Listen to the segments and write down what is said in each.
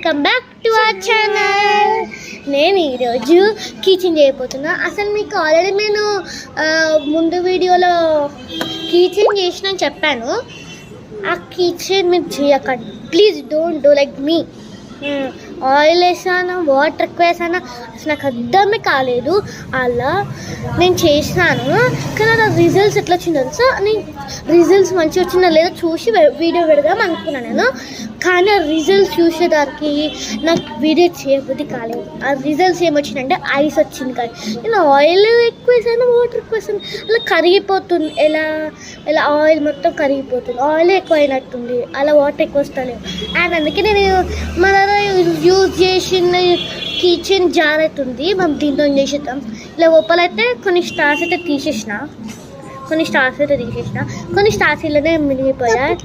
Welcome back to our channel. నేను ఈరోజు keychain చేయబోతున్నా. అసలు మీకు ఆల్రెడీ నేను ముందు వీడియోలో కీచెన్ చేసిన చెప్పాను. ఆ కీచెన్ మీరు చేయకండి please, don't do like me. Oil వేసాను, వాటర్ ఎక్కువ వేసాను, అసలు నాకు అర్థమే కాలేదు. అలా నేను చేసినాను, కానీ నా రిజల్ట్స్ ఎట్లా వచ్చిందో తెలుసా. నేను రిజల్ట్స్ మంచిగా వచ్చిందో లేదో చూసి వీడియో పెడదాం అనుకున్నాను నేను. కానీ ఆ రిజల్ట్స్ చూసేదానికి నాకు వీడియో చేయబుద్ధి కాలేదు. ఆ రిజల్ట్స్ ఏమొచ్చిందంటే ఐస్ వచ్చింది. కానీ నేను ఆయిల్ ఎక్కువ వేసాను, వాటర్ ఎక్కువ వేసాను, అలా కరిగిపోతుంది. ఎలా ఆయిల్ మొత్తం కరిగిపోతుంది, ఆయిల్ ఎక్కువ అయినట్టుంది, అలా వాటర్ ఎక్కువ వస్తలేవు. అండ్ అందుకే నేను మన యూజ్ చేసిన కిచెన్ జార్ అవుతుంది, మనం దీంతో చేసేద్దాం. ఇలా లోపలైతే కొన్ని స్టార్స్ అయితే తీసేసిన, కొన్ని స్టార్స్ ఇలానే మిగిలిపోయాయి.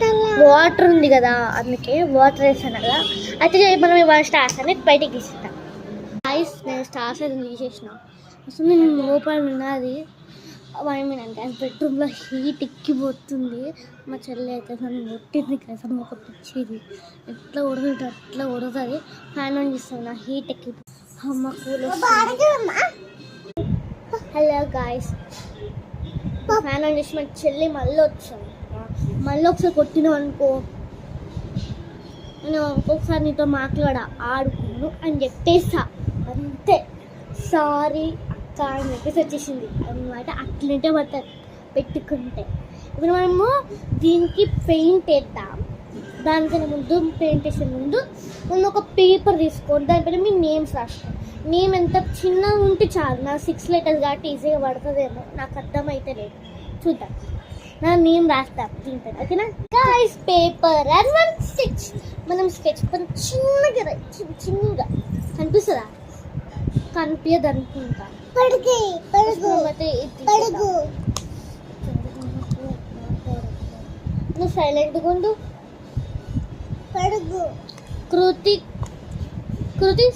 వాటర్ ఉంది కదా, అందుకే వాటర్ వేసాను కదా. అయితే మనం ఇవాళ స్టార్స్ అనేది బయటికి తీసేద్దాం. ఐస్ నేను స్టార్స్ అయితే తీసేసిన. అసలు నేను లోపల ఉన్నది అంటే బెడ్రూమ్లో హీట్ ఎక్కిపోతుంది. మా చెల్లి అయితే నన్ను కొట్టింది కదా, ఒక పిచ్చిది ఎట్లా ఉడుతుంది అట్లా ఉడుతుంది. ఫ్యాన్ ఆన్ చేస్తాను, నా హీట్ ఎక్కిపోతుంది. అమ్మ cool. Hello guys, fan on చేసి మా చెల్లి మళ్ళీ వచ్చాను. మళ్ళీ ఒకసారి కొట్టినావు అనుకో, నేను ఇంకొకసారి నీతో ఆడుకోను అని చెప్పేసా అంతే. సారీ అక్క అని చెప్పేసి వచ్చేసింది అనమాట. అట్లంటే మొత్తం పెట్టుకుంటే ఇప్పుడు మనము దీనికి పెయింట్ వేద్దాం. దానికన్నా ముందు పెయింట్ వేసే ముందు మనం ఒక పేపర్ తీసుకోండి, దానిపైన మీ నేమ్స్ రాసుకోండి. నేమ్ ఎంత చిన్నగా ఉంటే చాలు. నా 6 letters కాబట్టి ఈజీగా పడుతుందేమో, నాకు అర్థమైతే లేదు. చూద్దాం, నా నేమ్ రాస్తాం దీనిపైన, ఓకేనా గైస్. Paper and 1 sketch. మనం స్కెచ్ పని చిన్నగా కనిపిస్తుందా? కనిపించదు అనుకుంటా. నువ్వు సైలెంట్గా ఉండు. కృతి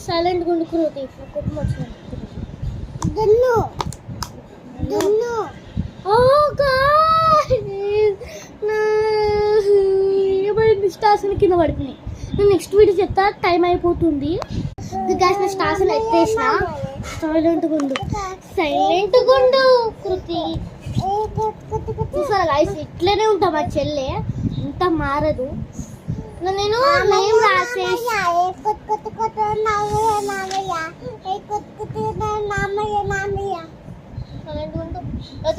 సైలెంట్గా ఉండు. కృతి కుటుంబం వచ్చిన స్టార్స్ కింద పడుతున్నాయి. నేను నెక్స్ట్ వీడియో చెప్తా, టైం అయిపోతుంది. నా స్టార్స్ ఎత్తేసిన. సైలెంట్గా ఉండు కృతి. చూసారా గైస్, ఇట్లనే ఉంటా మా చెల్లె, ఇంత మారదు. నేను నేమ్ రాసేసి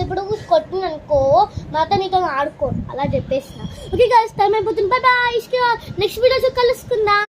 ఇప్పుడు కొట్టిన అనుకో, మాతో నీతో ఆడుకో అలా చెప్పేసిన. ఓకే గైస్, టైం అయిపోతుంది. Bye bye. నెక్స్ట్ వీడియో కలుసుకుందాం.